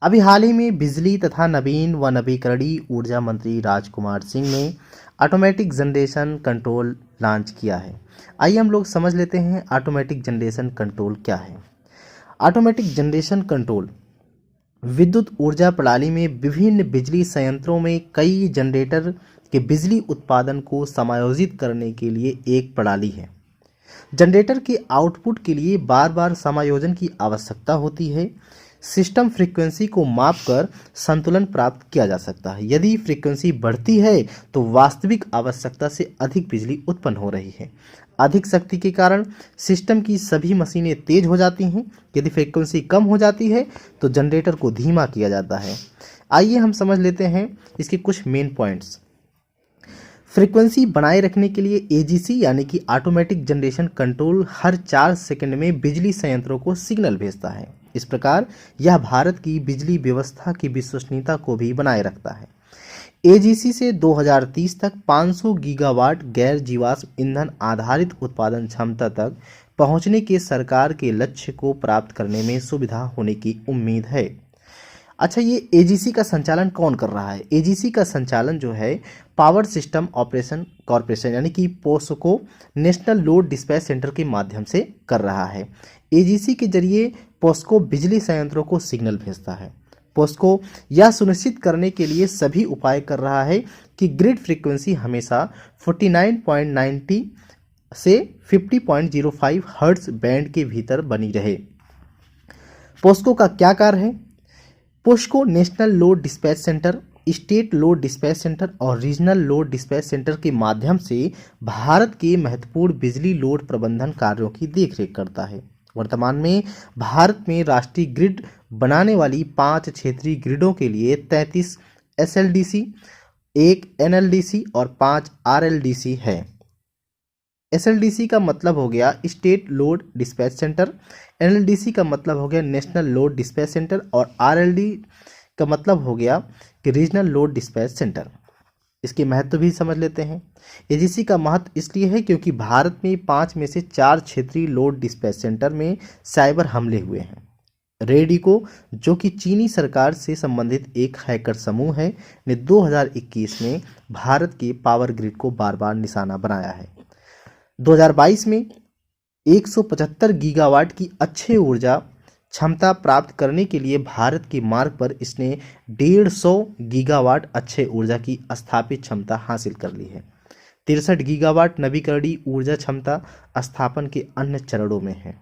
अभी हाल ही में बिजली तथा नवीन व नवीकरणीय ऊर्जा मंत्री राजकुमार सिंह ने ऑटोमेटिक जनरेशन कंट्रोल लॉन्च किया है। आइए हम लोग समझ लेते हैं ऑटोमेटिक जनरेशन कंट्रोल क्या है। ऑटोमेटिक जनरेशन कंट्रोल विद्युत ऊर्जा प्रणाली में विभिन्न बिजली संयंत्रों में कई जनरेटर के बिजली उत्पादन को समायोजित करने के लिए एक प्रणाली है। जनरेटर के आउटपुट के लिए बार बार समायोजन की आवश्यकता होती है। सिस्टम फ्रीक्वेंसी को मापकर संतुलन प्राप्त किया जा सकता है। यदि फ्रीक्वेंसी बढ़ती है तो वास्तविक आवश्यकता से अधिक बिजली उत्पन्न हो रही है। अधिक शक्ति के कारण सिस्टम की सभी मशीनें तेज हो जाती हैं। यदि फ्रीक्वेंसी कम हो जाती है तो जनरेटर को धीमा किया जाता है। आइए हम समझ लेते हैं इसके कुछ मेन पॉइंट्स। फ्रीक्वेंसी बनाए रखने के लिए एजीसी यानी कि ऑटोमेटिक जनरेशन कंट्रोल हर 4 सेकंड में बिजली संयंत्रों को सिग्नल भेजता है। इस प्रकार यह भारत की बिजली व्यवस्था की विश्वसनीयता को भी बनाए रखता है। एजीसी से 2030 तक 500 गीगावाट गैर जीवाश्म ईंधन आधारित उत्पादन क्षमता तक पहुंचने के सरकार के लक्ष्य को प्राप्त करने में सुविधा होने की उम्मीद है। अच्छा, ये एजीसी का संचालन कौन कर रहा है? एजीसी का संचालन जो है पावर सिस्टम ऑपरेशन कॉरपोरेशन यानी कि POSOCO national load dispatch centre के माध्यम से कर रहा है। एजीसी के जरिए पोस्को बिजली संयंत्रों को सिग्नल भेजता है। पोस्को यह सुनिश्चित करने के लिए सभी उपाय कर रहा है कि ग्रिड फ्रीक्वेंसी हमेशा 49.90 से 50.05 हर्ट्ज बैंड के भीतर बनी रहे। पोस्को का क्या कार्य है? POSOCO national load dispatch centre, state load dispatch centre और रीजनल लोड डिस्पैच सेंटर के माध्यम से भारत के महत्वपूर्ण बिजली लोड प्रबंधन कार्यों की देखरेख करता है। वर्तमान में भारत में राष्ट्रीय ग्रिड बनाने वाली 5 क्षेत्रीय ग्रिडों के लिए 33 एसएलडीसी, 1 एनएलडीसी और 5 आरएलडीसी है। एसएलडीसी का मतलब हो गया स्टेट लोड डिस्पैच सेंटर, एनएलडीसी का मतलब हो गया नेशनल लोड डिस्पैच सेंटर और आरएलडी का मतलब हो गया कि रीजनल लोड डिस्पैच सेंटर। इसके महत्व भी समझ लेते हैं। एजीसी का महत्व इसलिए है क्योंकि भारत में 5 में से 4 क्षेत्रीय लोड डिस्पैच सेंटर में साइबर हमले हुए हैं। रेडिको, जो कि चीनी सरकार से संबंधित एक हैकर समूह है, ने 2021 में भारत के पावर ग्रिड को बार बार निशाना बनाया है। 2022 में 175 गीगावाट की अक्षय ऊर्जा क्षमता प्राप्त करने के लिए भारत के मार्ग पर इसने 150 गीगावाट अक्षय ऊर्जा की स्थापित क्षमता हासिल कर ली है। 63 गीगावाट नवीकरणीय ऊर्जा क्षमता स्थापन के अन्य चरणों में है।